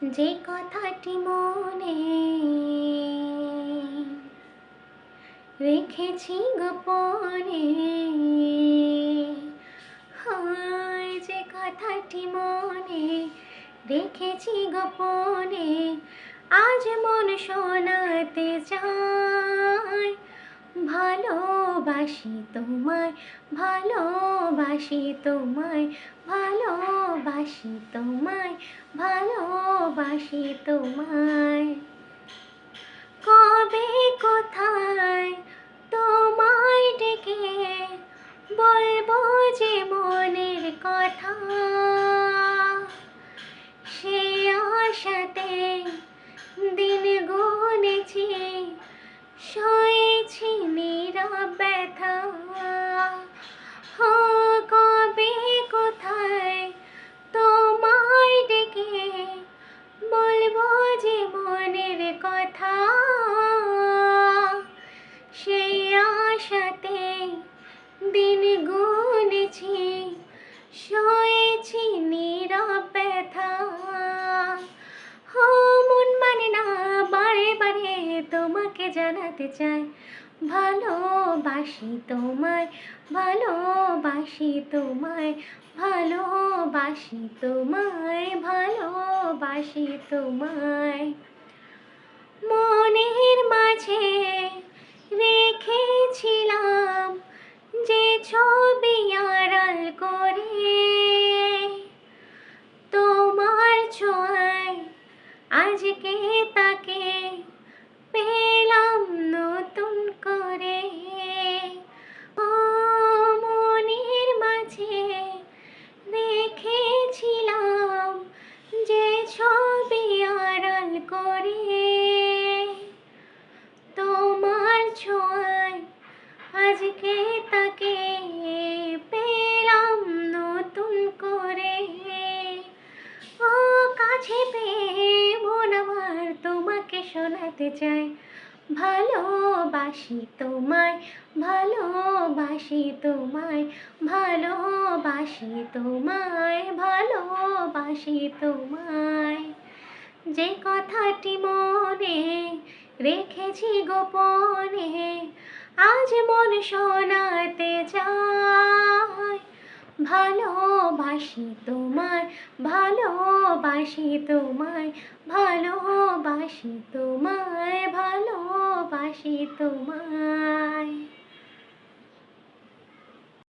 যে কথাটি মনে রেখেছি গোপনে, হয় যে কথাটি মনে রেখেছি গোপনে, আজ মন শোনাতে চায়। ভালোবাসি তোমায়, ভালোবাসি তোমায়, ভালোবাসি তোমায়, ভালোবাসি তোমায়। কবে কোথায় তোমায় ডেকে বলবো যে মনের কথা, সে আশাতে দিন গুনেছি, সয়েছি নীরব ব্যথা। কবে কোথায় তোমায় ডেকে বলবো যে মনের কথা, সেই আশাতে দিন গুনেছি, সয়েছি নীরব ব্যথা। মন মানে না, বারে বারে তোমাকে জানাতে চাই, ভালোবাসি তোমায়, ভালোবাসি তোমায়, ভালোবাসি তোমায়, ভালোবাসি তোমায়। মনের মাঝে রেখেছিলাম যে ছবি আড়াল করে, তোমার ছোঁয়ায় আজকে তাকে পেলাম নতুন করে। মনের মাঝে রেখেছিলাম যে ছবি আড়াল করে, তোমার ছোঁয়ায় আজকে তাকে পেলাম নতুন করে। কাছে পেয়ে মন আমার তোমাকে শোনাতে চাই, ভালোবাসি তোমায়, ভালোবাসি তোমায়, ভালোবাসি তোমায়, ভালোবাসি তোমায়। যে কথাটি মনে রেখেছি গোপনে, আজ মন শোনাতে চায়। ভালোবাসি তোমায়, ভালোবাসি তোমায়, ভালোবাসি তোমায়, ভালোবাসি তোমায়।